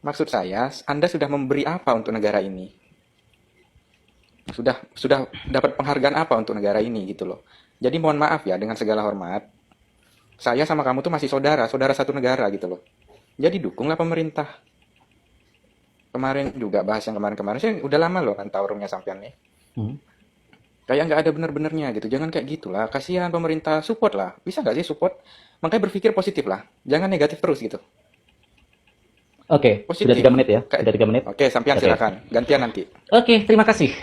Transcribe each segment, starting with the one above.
Maksud saya, Anda sudah memberi apa untuk negara ini? Sudah dapat penghargaan apa untuk negara ini gitu loh. Jadi mohon maaf ya, dengan segala hormat, saya sama kamu tuh masih saudara, saudara satu negara gitu loh. Jadi dukunglah pemerintah. Kemarin juga bahas yang kemarin-kemarin, saya udah lama loh kan roomnya sampean nih. Hmm. Kayak nggak ada bener-benernya gitu, jangan kayak gitulah. Kasihan pemerintah, support lah. Bisa nggak sih support? Makanya berpikir positif lah, jangan negatif terus gitu. Oke, sudah Positif. 3 menit ya. Kayak, Sudah 3 menit. oke, sampean Oke. silakan. Gantian nanti. Oke, terima kasih.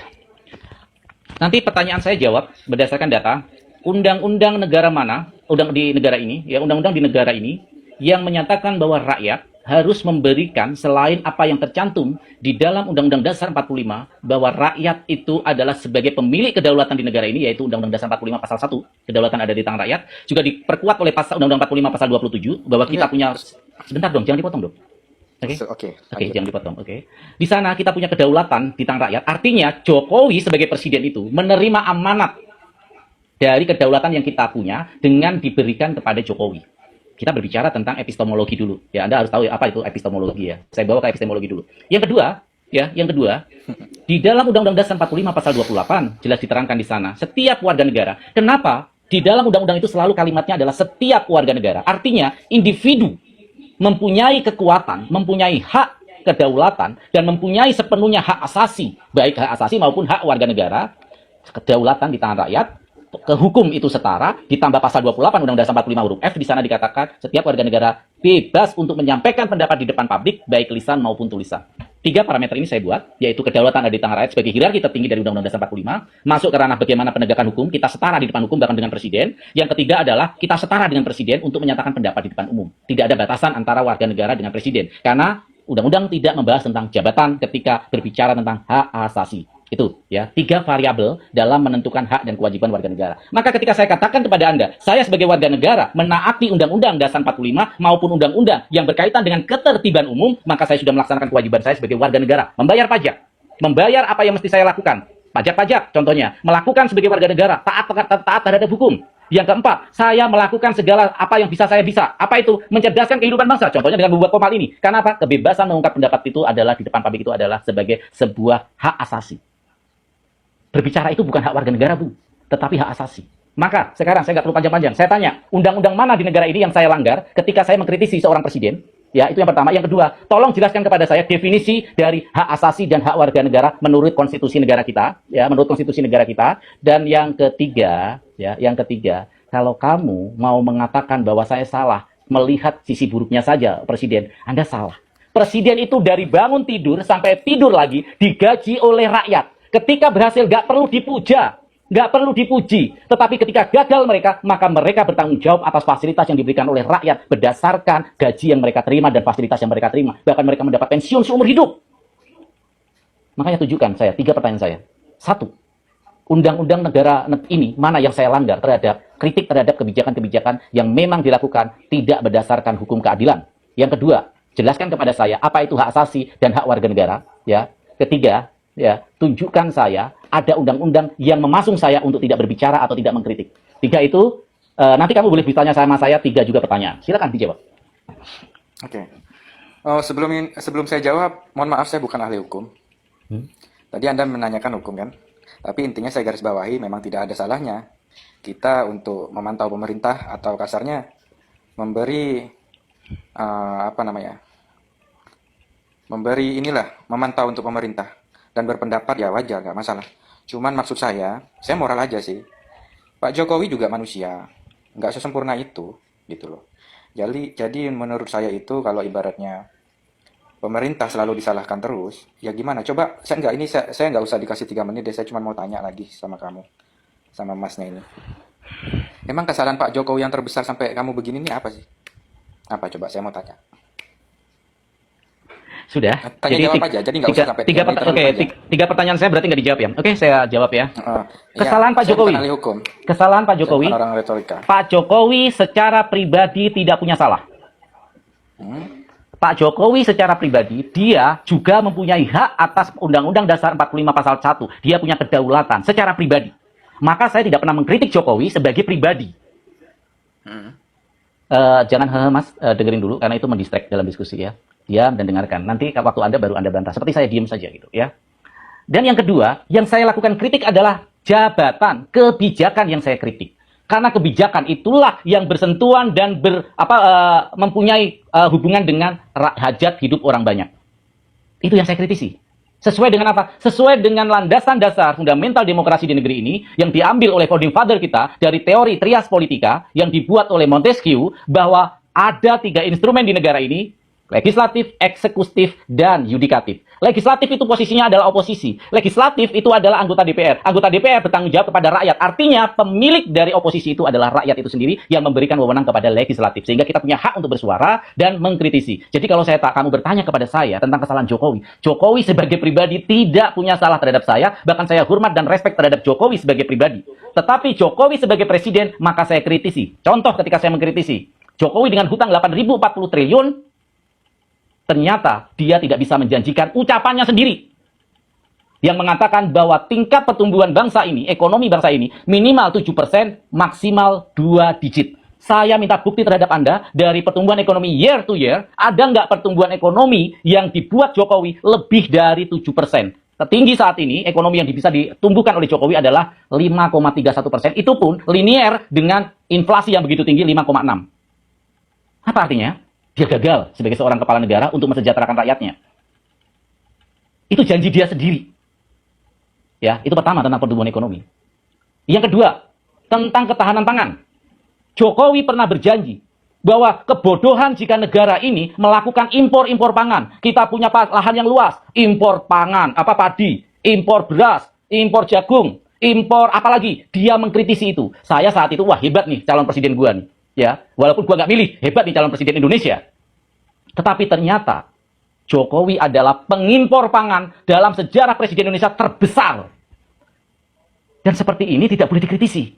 Nanti pertanyaan saya jawab berdasarkan data. Undang-undang negara mana, undang di negara ini, ya undang-undang di negara ini yang menyatakan bahwa rakyat harus memberikan selain apa yang tercantum di dalam Undang-Undang Dasar 45 bahwa rakyat itu adalah sebagai pemilik kedaulatan di negara ini, yaitu Undang-Undang Dasar 45 pasal 1, kedaulatan ada di tangan rakyat, juga diperkuat oleh pasal Undang-Undang 45 pasal 27 bahwa kita Enggak. punya, sebentar dong, jangan dipotong dong. Oke. Oke, Oke, lanjut. jangan dipotong. Oke. Di sana kita punya kedaulatan di tangan rakyat. Artinya Jokowi sebagai presiden itu menerima amanat dari kedaulatan yang kita punya dengan diberikan kepada Jokowi. Kita berbicara tentang epistemologi dulu. Ya, Anda harus tahu apa itu epistemologi ya. Saya bawa ke epistemologi dulu. Yang kedua, yang kedua, di dalam Undang-Undang Dasar 45 pasal 28 jelas diterangkan di sana, setiap warga negara. Kenapa? Di dalam undang-undang itu selalu kalimatnya adalah setiap warga negara. Artinya individu mempunyai kekuatan, mempunyai hak kedaulatan, dan mempunyai sepenuhnya hak asasi, baik hak asasi maupun hak warga negara, kedaulatan di tangan rakyat, ke hukum itu setara, ditambah pasal 28 Undang-Undang Dasar 45 huruf F, di sana dikatakan setiap warga negara bebas untuk menyampaikan pendapat di depan publik, baik lisan maupun tulisan. 3 parameter ini saya buat, yaitu kedaulatan ada di tangan rakyat sebagai hierarki tertinggi dari Undang-Undang Dasar 45, masuk ke ranah bagaimana penegakan hukum, kita setara di depan hukum bahkan dengan presiden. Yang ketiga adalah kita setara dengan presiden untuk menyatakan pendapat di depan umum. Tidak ada batasan antara warga negara dengan presiden, karena undang-undang tidak membahas tentang jabatan ketika berbicara tentang hak asasi. Itu ya, 3 variabel dalam menentukan hak dan kewajiban warga negara. Maka ketika saya katakan kepada Anda, saya sebagai warga negara menaati Undang-Undang Dasar 45 maupun undang-undang yang berkaitan dengan ketertiban umum, maka saya sudah melaksanakan kewajiban saya sebagai warga negara, membayar pajak, membayar apa yang mesti saya lakukan. Pajak-pajak contohnya, melakukan sebagai warga negara, taat terhadap hukum. Yang keempat, saya melakukan segala apa yang bisa saya bisa. Apa itu? Mencerdaskan kehidupan bangsa. Contohnya dengan membuat Komal ini. Karena apa? Kebebasan mengungkap pendapat itu adalah di depan publik itu adalah sebagai sebuah hak asasi. Berbicara itu bukan hak warga negara, Bu, tetapi hak asasi. Maka sekarang saya nggak perlu panjang-panjang. Saya tanya, undang-undang mana di negara ini yang saya langgar ketika saya mengkritisi seorang presiden? Ya, itu yang pertama. Yang kedua, tolong jelaskan kepada saya definisi dari hak asasi dan hak warga negara menurut konstitusi negara kita, ya, menurut konstitusi negara kita. Dan yang ketiga, kalau kamu mau mengatakan bahwa saya salah melihat sisi buruknya saja presiden, Anda salah. Presiden itu dari bangun tidur sampai tidur lagi digaji oleh rakyat. Ketika berhasil nggak perlu dipuja, nggak perlu dipuji. Tetapi ketika gagal mereka, maka mereka bertanggung jawab atas fasilitas yang diberikan oleh rakyat berdasarkan gaji yang mereka terima dan fasilitas yang mereka terima. Bahkan mereka mendapat pensiun seumur hidup. Makanya tunjukkan saya, 3 pertanyaan saya. 1, undang-undang negara ini mana yang saya langgar terhadap kritik terhadap kebijakan-kebijakan yang memang dilakukan tidak berdasarkan hukum keadilan. Yang kedua, jelaskan kepada saya apa itu hak asasi dan hak warga negara. Ya. Ketiga, ya, tunjukkan saya ada undang-undang yang memasung saya untuk tidak berbicara atau tidak mengkritik. 3 itu, nanti kamu boleh bertanya sama saya 3 juga pertanyaan. Silakan dijawab. Oke. Oh, sebelum saya jawab, mohon maaf saya bukan ahli hukum. Tadi Anda menanyakan hukum kan? Tapi intinya saya garis bawahi memang tidak ada salahnya kita untuk memantau pemerintah atau kasarnya memberi apa namanya? Memberi memantau untuk pemerintah dan berpendapat ya wajar, nggak masalah. Cuman maksud saya moral aja sih. Pak Jokowi juga manusia, nggak sesempurna itu, gitu loh. Jadi menurut saya itu kalau ibaratnya pemerintah selalu disalahkan terus, ya gimana? Coba saya nggak usah dikasih 3 menit deh, saya cuma mau tanya lagi sama kamu, sama masnya ini. Emang kesalahan Pak Jokowi yang terbesar sampai kamu begini ini apa sih? Apa coba saya mau tanya? Sudah. Tanya Jadi jawab aja, jadi nggak usah sampai 3 menit terlalu panjang. 3 pertanyaan saya berarti nggak dijawab ya. Oke, saya jawab ya. Kesalahan Pak saya Jokowi. bukan ahli hukum, Kesalahan Pak saya Jokowi. bukan orang retorika. Pak Jokowi secara pribadi tidak punya salah. Pak Jokowi secara pribadi, dia juga mempunyai hak atas Undang-Undang Dasar 45 pasal 1. Dia punya kedaulatan secara pribadi. Maka saya tidak pernah mengkritik Jokowi sebagai pribadi. Jangan Mas, dengerin dulu karena itu mendistract dalam diskusi ya. Diam dan dengarkan. Nanti waktu Anda baru Anda bantah. Seperti saya diam saja gitu ya. Dan yang kedua, yang saya lakukan kritik adalah jabatan, kebijakan yang saya kritik. Karena kebijakan itulah yang bersentuhan dan mempunyai hubungan dengan hajat hidup orang banyak. Itu yang saya kritisi. Sesuai dengan apa? Sesuai dengan landasan dasar fundamental demokrasi di negeri ini yang diambil oleh founding father kita dari teori trias politika yang dibuat oleh Montesquieu, bahwa ada 3 instrumen di negara ini: legislatif, eksekutif, dan yudikatif. Legislatif itu posisinya adalah oposisi. Legislatif itu adalah anggota DPR. Anggota DPR bertanggung jawab kepada rakyat. Artinya pemilik dari oposisi itu adalah rakyat itu sendiri yang memberikan wewenang kepada legislatif. Sehingga kita punya hak untuk bersuara dan mengkritisi. Jadi kalau kamu bertanya kepada saya tentang kesalahan Jokowi, Jokowi sebagai pribadi tidak punya salah terhadap saya. Bahkan saya hormat dan respek terhadap Jokowi sebagai pribadi. Tetapi Jokowi sebagai presiden, maka saya kritisi. Contoh ketika saya mengkritisi, Jokowi dengan hutang 8.040 triliun, ternyata dia tidak bisa menjanjikan ucapannya sendiri yang mengatakan bahwa tingkat pertumbuhan bangsa ini, ekonomi bangsa ini, minimal 7%, maksimal 2 digit. Saya minta bukti terhadap Anda dari pertumbuhan ekonomi year to year, ada nggak pertumbuhan ekonomi yang dibuat Jokowi lebih dari 7%? Tertinggi saat ini, ekonomi yang bisa ditumbuhkan oleh Jokowi adalah 5,31%. Itu pun linear dengan inflasi yang begitu tinggi 5,6. Apa artinya? Dia gagal sebagai seorang kepala negara untuk mensejahterakan rakyatnya. Itu janji dia sendiri. Ya, itu pertama tentang pertumbuhan ekonomi. Yang kedua, tentang ketahanan pangan. Jokowi pernah berjanji bahwa kebodohan jika negara ini melakukan impor pangan. Kita punya lahan yang luas, impor pangan, padi, impor beras, impor jagung, impor apalagi. Dia mengkritisi itu. Saya saat itu, wah hebat nih calon presiden gua nih. Ya, walaupun gua nggak milih, hebat nih calon presiden Indonesia. Tetapi ternyata Jokowi adalah pengimpor pangan dalam sejarah presiden Indonesia terbesar. Dan seperti ini tidak boleh dikritisi.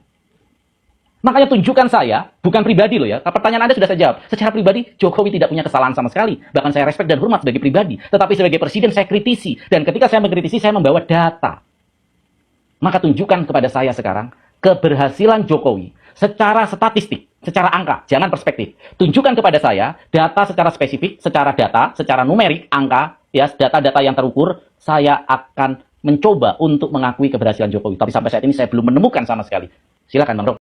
Makanya tunjukkan saya, bukan pribadi loh ya. Pertanyaan Anda sudah saya jawab. Secara pribadi, Jokowi tidak punya kesalahan sama sekali. Bahkan saya respek dan hormat sebagai pribadi. Tetapi sebagai presiden saya kritisi. Dan ketika saya mengkritisi, saya membawa data. Maka tunjukkan kepada saya sekarang keberhasilan Jokowi secara statistik, secara angka, jangan perspektif. Tunjukkan kepada saya data secara spesifik, secara data, secara numerik, angka, ya, data-data yang terukur. Saya akan mencoba untuk mengakui keberhasilan Jokowi. Tapi sampai saat ini saya belum menemukan sama sekali. Silakan Bang Rok.